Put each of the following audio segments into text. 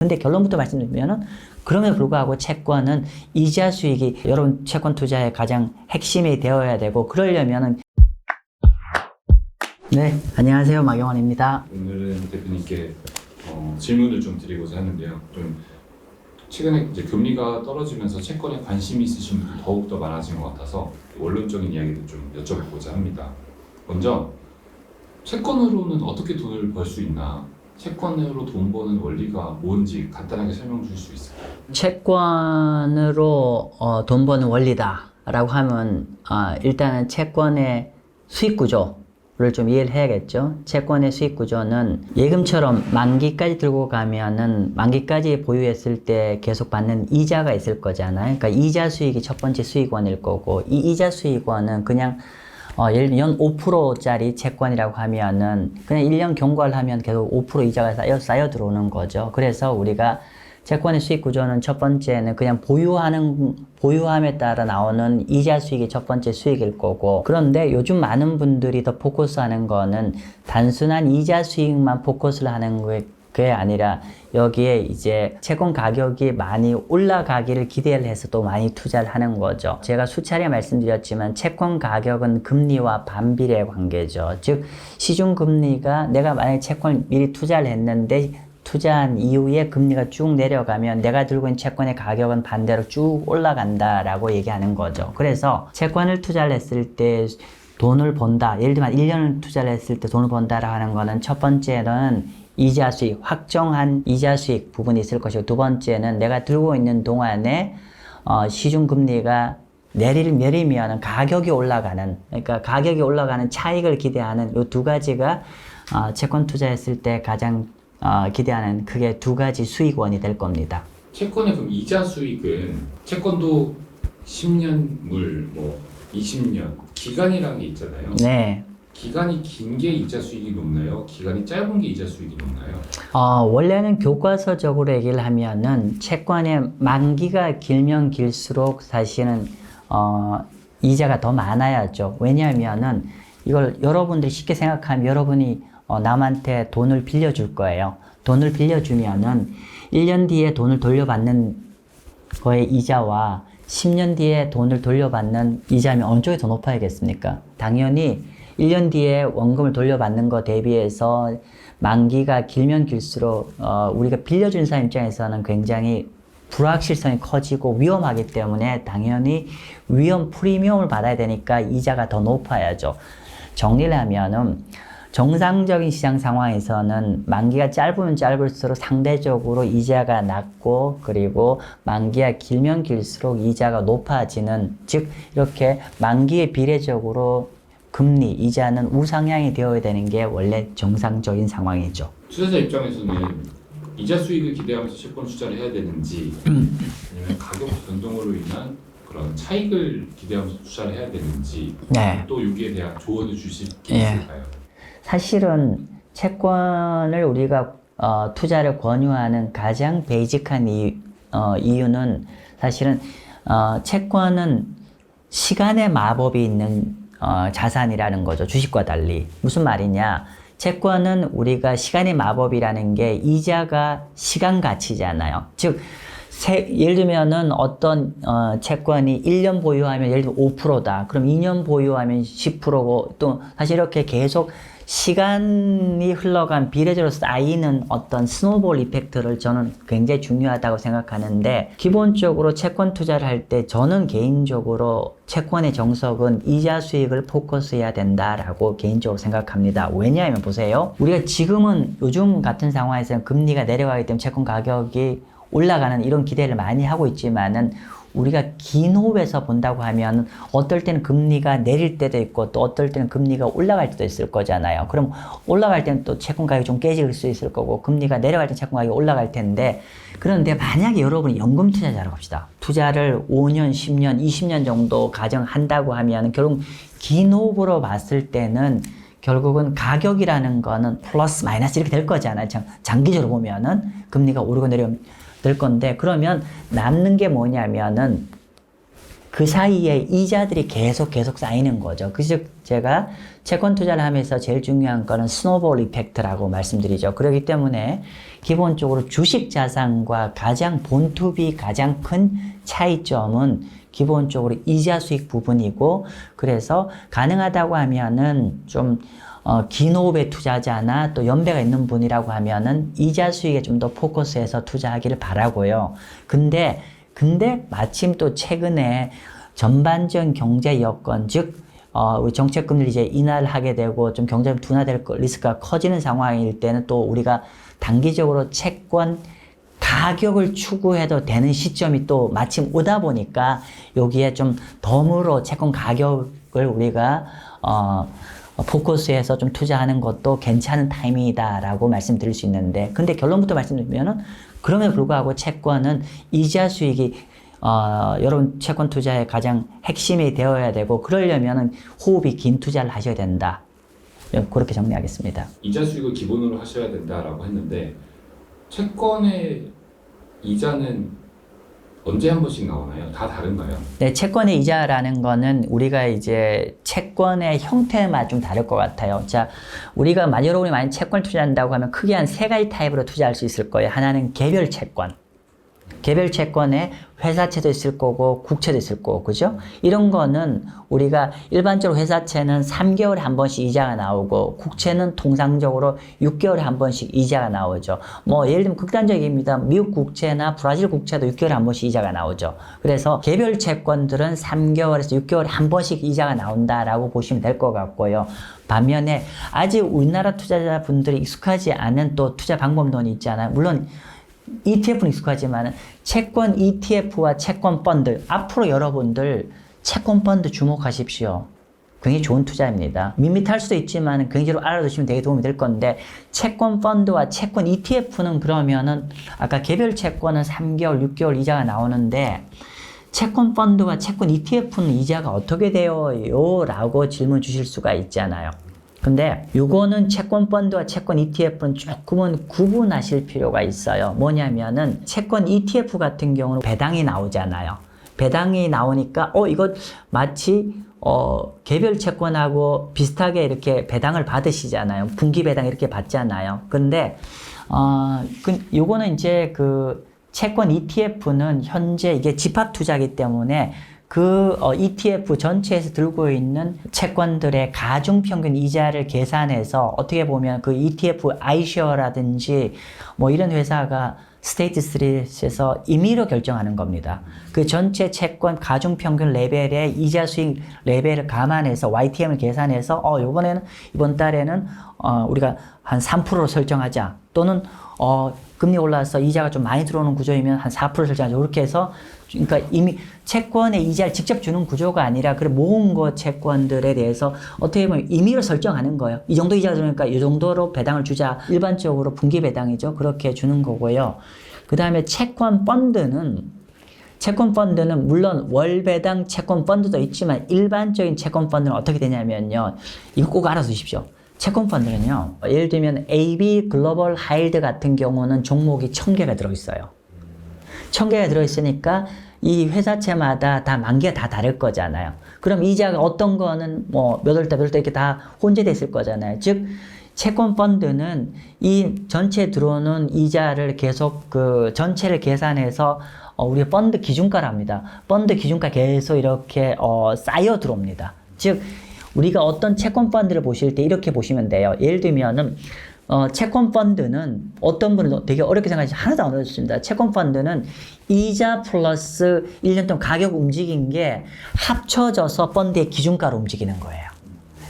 근데 결론부터 말씀드리면은 그럼에도 불구하고 채권은 이자 수익이 여러분 채권 투자의 가장 핵심이 되어야 되고 그러려면은 네, 안녕하세요. 마경원입니다. 오늘은 대표님께 질문을 좀 드리고자 하는데요. 좀 최근에 이제 금리가 떨어지면서 채권에 관심이 있으신 분이 더욱더 많아진 것 같아서 원론적인 이야기도 좀 여쭤보고자 합니다. 먼저 채권으로는 어떻게 돈을 벌 수 있나? 채권으로 돈 버는 원리가 뭔지 간단하게 설명 주실 수 있을까요? 채권으로 돈 버는 원리다라고 하면 일단은 채권의 수익 구조를 좀 이해를 해야겠죠. 채권의 수익 구조는 예금처럼 만기까지 들고 가면은 만기까지 보유했을 때 계속 받는 이자가 있을 거잖아요. 그러니까 이자 수익이 첫 번째 수익원일 거고 이 이자 수익원은 그냥 예를 들면 연 5%짜리 채권이라고 하면은 그냥 1년 경과를 하면 계속 5% 이자가 쌓여 들어오는 거죠. 그래서 우리가 채권의 수익 구조는 첫 번째는 그냥 보유함에 따라 나오는 이자 수익이 첫 번째 수익일 거고, 그런데 요즘 많은 분들이 더 포커스하는 거는 단순한 이자 수익만 포커스를 하는 그게 아니라 여기에 이제 채권 가격이 많이 올라가기를 기대를 해서 또 많이 투자를 하는 거죠. 제가 수차례 말씀드렸지만 채권 가격은 금리와 반비례 관계죠. 즉 시중금리가 내가 만약에 채권을 미리 투자를 했는데 투자한 이후에 금리가 쭉 내려가면 내가 들고 있는 채권의 가격은 반대로 쭉 올라간다라고 얘기하는 거죠. 그래서 채권을 투자를 했을 때 돈을 번다. 예를 들면 1년을 투자를 했을 때 돈을 번다라고 하는 거는 첫 번째는 이자 수익, 확정한 이자 수익 부분이 있을 것이고 두 번째는 내가 들고 있는 동안에 시중금리가 내리면 가격이 올라가는, 그러니까 가격이 올라가는 차익을 기대하는 이 두 가지가 채권 투자했을 때 가장 기대하는 그게 두 가지 수익원이 될 겁니다. 채권의 그럼 이자 수익은 채권도 10년물, 20년 기간이라는 게 있잖아요. 네. 기간이 긴 게 이자 수익이 높나요? 기간이 짧은 게 이자 수익이 높나요? 원래는 교과서적으로 얘기를 하면은 채권의 만기가 길면 길수록 사실은 이자가 더 많아야죠. 왜냐하면은 이걸 여러분들이 쉽게 생각하면 여러분이 남한테 돈을 빌려줄 거예요. 돈을 빌려주면은 1년 뒤에 돈을 돌려받는 거의 이자와 10년 뒤에 돈을 돌려받는 이자면 어느 쪽이 더 높아야겠습니까? 당연히 1년 뒤에 원금을 돌려받는 거 대비해서 만기가 길면 길수록 우리가 빌려준 사람 입장에서는 굉장히 불확실성이 커지고 위험하기 때문에 당연히 위험 프리미엄을 받아야 되니까 이자가 더 높아야죠. 정리를 하면은 정상적인 시장 상황에서는 만기가 짧으면 짧을수록 상대적으로 이자가 낮고 그리고 만기가 길면 길수록 이자가 높아지는, 즉 이렇게 만기에 비례적으로 금리, 이자는 우상향이 되어야 되는 게 원래 정상적인 상황이죠. 투자자 입장에서는 이자 수익을 기대하면서 채권 투자를 해야 되는지 아니면 가격 변동으로 인한 그런 차익을 기대하면서 투자를 해야 되는지 네. 또 여기에 대한 조언을 주실 게 있을까요? 사실은 채권을 우리가 투자를 권유하는 가장 베이직한 이유는 사실은 채권은 시간의 마법이 있는 자산이라는 거죠. 주식과 달리. 무슨 말이냐? 채권은 우리가 시간의 마법이라는 게 이자가 시간 가치잖아요. 즉 예를 들면은 어떤 채권이 1년 보유하면 예를 들면 5%다. 그럼 2년 보유하면 10%고 또 사실 이렇게 계속 시간이 흘러간 비례적으로 쌓이는 어떤 스노우볼 이펙트를 저는 굉장히 중요하다고 생각하는데, 기본적으로 채권 투자를 할 때 저는 개인적으로 채권의 정석은 이자 수익을 포커스해야 된다라고 개인적으로 생각합니다. 왜냐하면 보세요. 우리가 지금은 요즘 같은 상황에서는 금리가 내려가기 때문에 채권 가격이 올라가는 이런 기대를 많이 하고 있지만은 우리가 긴 호흡에서 본다고 하면 어떨 때는 금리가 내릴 때도 있고 또 어떨 때는 금리가 올라갈 때도 있을 거잖아요. 그럼 올라갈 때는 또 채권 가격이 좀 깨질 수 있을 거고 금리가 내려갈 때 채권 가격이 올라갈 텐데, 그런데 만약에 여러분이 연금 투자자라고 합시다. 투자를 5년, 10년, 20년 정도 가정한다고 하면 결국 긴 호흡으로 봤을 때는 결국은 가격이라는 거는 플러스 마이너스 이렇게 될 거잖아요. 장기적으로 보면은 금리가 오르고 내리면 될 건데, 그러면 남는 게 뭐냐면은 그 사이에 이자들이 계속 쌓이는 거죠. 그래서 제가 채권 투자를 하면서 제일 중요한 거는 스노볼 이펙트라고 말씀드리죠. 그렇기 때문에 기본적으로 주식 자산과 가장 본투비 가장 큰 차이점은 기본적으로 이자 수익 부분이고, 그래서 가능하다고 하면은 좀 긴 호흡의 투자자나 또 연배가 있는 분이라고 하면은 이자 수익에 좀 더 포커스해서 투자하기를 바라고요. 근데 마침 또 최근에 전반적인 경제 여건, 즉 우리 정책 금리를 이제 인하를 하게 되고 좀 경제가 둔화될 리스크가 커지는 상황일 때는 또 우리가 단기적으로 채권 가격을 추구해도 되는 시점이 또 마침 오다 보니까 여기에 좀 덤으로 채권 가격을 우리가 포커스해서 좀 투자하는 것도 괜찮은 타이밍이다라고 말씀드릴 수 있는데, 근데 결론부터 말씀드리면은 그럼에도 불구하고 채권은 이자 수익이 여러분 채권 투자의 가장 핵심이 되어야 되고, 그러려면은 호흡이 긴 투자를 하셔야 된다. 그렇게 정리하겠습니다. 이자 수익을 기본으로 하셔야 된다라고 했는데 채권의 이자는 언제 한 번씩 나오나요? 다 다른가요? 네, 채권의 이자라는 거는 우리가 이제 채권의 형태만 좀 다를 것 같아요. 자, 우리가 여러분이 많이 채권을 투자한다고 하면 크게 한 세 가지 타입으로 투자할 수 있을 거예요. 하나는 개별 채권. 개별 채권에 회사채도 있을 거고 국채도 있을 거고, 그죠? 이런 거는 우리가 일반적으로 회사채는 3개월에 한 번씩 이자가 나오고 국채는 통상적으로 6개월에 한 번씩 이자가 나오죠. 뭐 예를 들면 극단적입니다. 미국 국채나 브라질 국채도 6개월에 한 번씩 이자가 나오죠. 그래서 개별 채권들은 3개월에서 6개월에 한 번씩 이자가 나온다라고 보시면 될 것 같고요. 반면에 아직 우리나라 투자자분들이 익숙하지 않은 또 투자 방법론이 있잖아요. 물론 ETF는 익숙하지만 채권 ETF와 채권 펀드, 앞으로 여러분들 채권 펀드 주목하십시오. 굉장히 좋은 투자입니다. 밋밋할 수도 있지만 굉장히 알아두시면 되게 도움이 될 건데, 채권 펀드와 채권 ETF는 그러면은 아까 개별 채권은 3개월, 6개월 이자가 나오는데 채권 펀드와 채권 ETF는 이자가 어떻게 돼요? 라고 질문 주실 수가 있잖아요. 근데 요거는 채권 펀드와 채권 ETF는 조금은 구분하실 필요가 있어요. 뭐냐면은 채권 ETF 같은 경우는 배당이 나오잖아요. 배당이 나오니까 이거 마치 개별 채권하고 비슷하게 이렇게 배당을 받으시잖아요. 분기 배당 이렇게 받잖아요. 근데 요거는 이제 그 채권 ETF는 현재 이게 집합 투자이기 때문에 그 ETF 전체에서 들고 있는 채권들의 가중평균 이자를 계산해서 어떻게 보면 그 ETF iShare라든지 뭐 이런 회사가 스테이트 스트릿에서 임의로 결정하는 겁니다. 그 전체 채권 가중평균 레벨의 이자 수익 레벨을 감안해서 YTM을 계산해서 이번 달에는 우리가 한 3%로 설정하자, 또는 금리 올라서 이자가 좀 많이 들어오는 구조이면 한 4% 설정하자, 이렇게 해서, 그러니까 이미 채권의 이자를 직접 주는 구조가 아니라 그 모은 거 채권들에 대해서 어떻게 보면 임의로 설정하는 거예요. 이 정도 이자가 들어오니까 이 정도로 배당을 주자. 일반적으로 분기 배당이죠. 그렇게 주는 거고요. 그 다음에 채권 펀드는 물론 월 배당 채권 펀드도 있지만 일반적인 채권 펀드는 어떻게 되냐면요. 이거 꼭 알아두십시오. 채권 펀드는요, 예를 들면 AB 글로벌 하이힐드 같은 경우는 종목이 1000개가 들어있어요. 1000개가 들어있으니까 이 회사채마다 다 만기가 다 다를 거잖아요. 그럼 이자가 어떤 거는 뭐 몇 월달 이렇게 다 혼재돼 있을 거잖아요. 즉 채권 펀드는 이 전체에 들어오는 이자를 계속 그 전체를 계산해서 우리 펀드 기준가랍니다. 펀드 기준가 계속 이렇게 쌓여 들어옵니다. 즉 우리가 어떤 채권 펀드를 보실 때 이렇게 보시면 돼요. 예를 들면은 채권 펀드는 어떤 분은 되게 어렵게 생각하시면 하나도 안 어렵습니다. 채권 펀드는 이자 플러스 1년 동안 가격 움직인 게 합쳐져서 펀드의 기준가로 움직이는 거예요.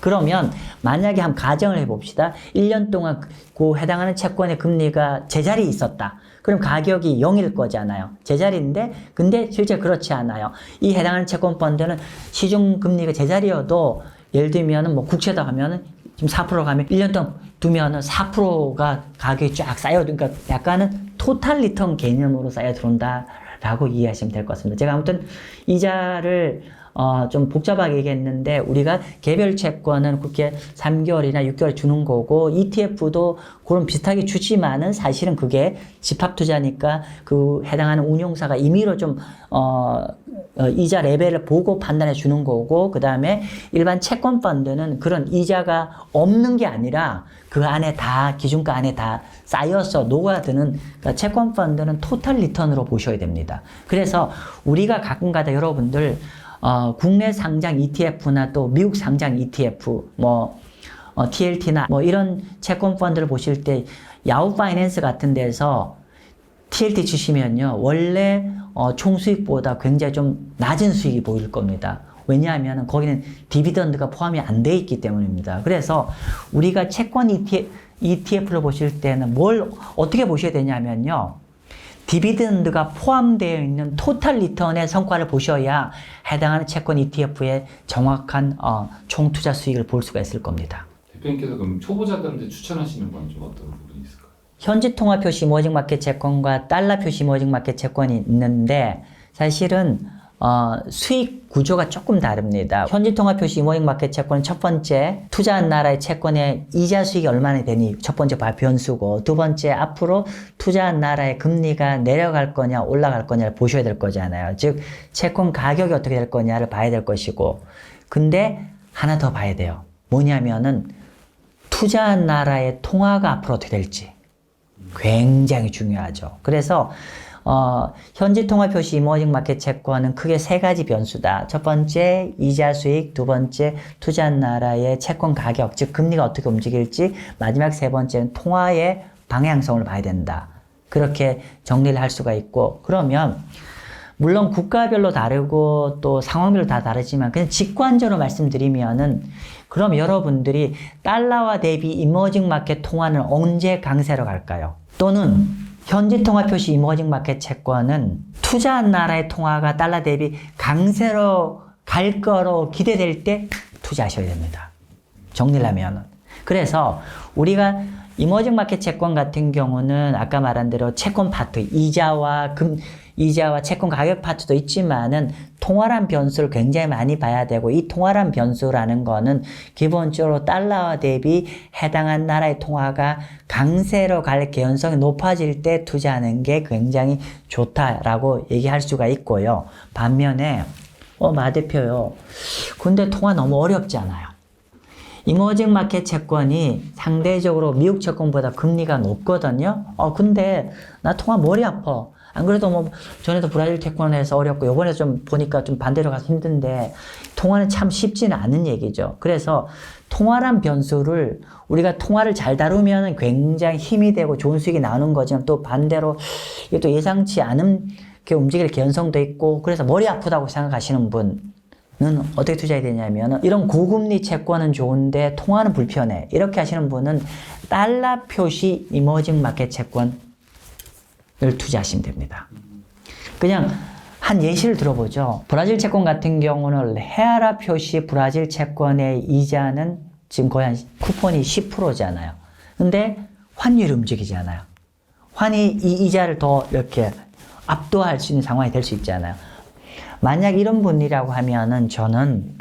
그러면 만약에 한 가정을 해봅시다. 1년 동안 그 해당하는 채권의 금리가 제자리에 있었다. 그럼 가격이 0일 거잖아요. 제자리인데 근데 실제 그렇지 않아요. 이 해당하는 채권 펀드는 시중 금리가 제자리여도 예를 들면은 뭐 국채다 하면은 지금 4% 가면 1년 동안 두면은 4%가 가격이 쫙 쌓여, 그러니까 약간은 토탈 리턴 개념으로 쌓여 들어온다라고 이해하시면 될 것 같습니다. 제가 아무튼 이자를 좀 복잡하게 얘기했는데 우리가 개별 채권은 그렇게 3개월이나 6개월 주는 거고 ETF도 그런 비슷하게 주지만은 사실은 그게 집합 투자니까 그 해당하는 운용사가 임의로 좀 이자 레벨을 보고 판단해 주는 거고, 그 다음에 일반 채권 펀드는 그런 이자가 없는 게 아니라 그 안에 다 기준가 안에 다 쌓여서 녹아드는, 그러니까 채권 펀드는 토탈 리턴으로 보셔야 됩니다. 그래서 우리가 가끔가다 여러분들 국내 상장 ETF나 또 미국 상장 ETF, TLT나 이런 채권 펀드를 보실 때 야후 파이낸스 같은 데서 TLT 주시면요, 원래 총 수익보다 굉장히 좀 낮은 수익이 보일 겁니다. 왜냐하면 거기는 디비던드가 포함이 안 돼 있기 때문입니다. 그래서 우리가 채권 ETF를 보실 때는 뭘 어떻게 보셔야 되냐면요, 디비던드가 포함되어 있는 토탈 리턴의 성과를 보셔야 해당하는 채권 ETF의 정확한 총 투자 수익을 볼 수가 있을 겁니다. 대표님께서 그럼 초보자들한테 추천하시는 건 좀 어떤 부분이 있을까요? 현지 통화 표시 이머징 마켓 채권과 달러 표시 이머징 마켓 채권이 있는데, 사실은 수익 구조가 조금 다릅니다. 현지 통화 표시 이머징 마켓 채권은 첫 번째, 투자한 나라의 채권의 이자 수익이 얼마나 되니 첫 번째 변수고, 두 번째, 앞으로 투자한 나라의 금리가 내려갈 거냐 올라갈 거냐를 보셔야 될 거잖아요. 즉 채권 가격이 어떻게 될 거냐를 봐야 될 것이고, 근데 하나 더 봐야 돼요. 뭐냐면은 투자한 나라의 통화가 앞으로 어떻게 될지 굉장히 중요하죠. 그래서 현지 통화 표시 이머징 마켓 채권은 크게 세 가지 변수다. 첫 번째, 이자 수익. 두 번째, 투자한 나라의 채권 가격, 즉 금리가 어떻게 움직일지. 마지막 세 번째는 통화의 방향성을 봐야 된다. 그렇게 정리를 할 수가 있고, 그러면 물론 국가별로 다르고 또 상황별로 다 다르지만 그냥 직관적으로 말씀드리면은, 그럼 여러분들이 달러와 대비 이머징 마켓 통화는 언제 강세로 갈까요? 또는 현지 통화 표시 이머징 마켓 채권은 투자한 나라의 통화가 달러 대비 강세로 갈 거로 기대될 때 투자하셔야 됩니다. 정리를 하면은. 그래서 우리가 이머징 마켓 채권 같은 경우는 아까 말한 대로 채권 파트, 이자와 채권 가격 파트도 있지만은 통화란 변수를 굉장히 많이 봐야 되고, 이 통화란 변수라는 거는 기본적으로 달러와 대비 해당한 나라의 통화가 강세로 갈 개연성이 높아질 때 투자하는 게 굉장히 좋다라고 얘기할 수가 있고요. 반면에 마 대표요, 근데 통화 너무 어렵잖아요. 이머징 마켓 채권이 상대적으로 미국 채권보다 금리가 높거든요. 근데 나 통화 머리 아파. 안 그래도 전에도 브라질 채권에서 어렵고, 요번에 좀 보니까 좀 반대로 가서 힘든데, 통화는 참 쉽지는 않은 얘기죠. 그래서 통화란 변수를 우리가 통화를 잘 다루면 굉장히 힘이 되고 좋은 수익이 나오는 거지만, 또 반대로 이게 또 예상치 않은 게 움직일 개연성도 있고, 그래서 머리 아프다고 생각하시는 분은 어떻게 투자해야 되냐면, 이런 고금리 채권은 좋은데 통화는 불편해, 이렇게 하시는 분은 달러 표시 이머징 마켓 채권을 투자하시면 됩니다. 그냥 한 예시를 들어보죠. 브라질 채권 같은 경우는 레아라 표시 브라질 채권의 이자는 지금 거의 한 쿠폰이 10%잖아요. 근데 환율이 움직이잖아요. 환이 이 이자를 더 이렇게 압도할 수 있는 상황이 될 수 있잖아요. 만약 이런 분이라고 하면은, 저는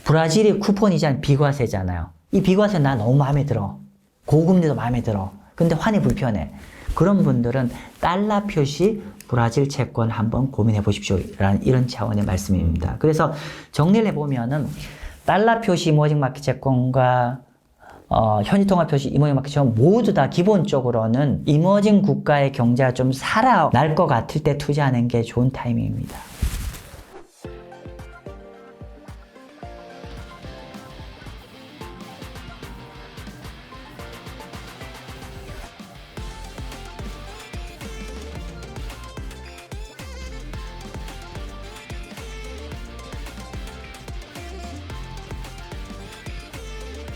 브라질이 쿠폰 이자는 비과세잖아요. 이 비과세 나 너무 마음에 들어. 고금리도 마음에 들어. 근데 환이 불편해. 그런 분들은 달러 표시 브라질 채권 한번 고민해 보십시오. 라는 이런 차원의 말씀입니다. 그래서 정리를 해보면은, 달러 표시 이머징 마켓 채권과 현지 통화 표시 이머징 마켓 채권 모두 다 기본적으로는 이머징 국가의 경제가 좀 살아날 것 같을 때 투자하는 게 좋은 타이밍입니다.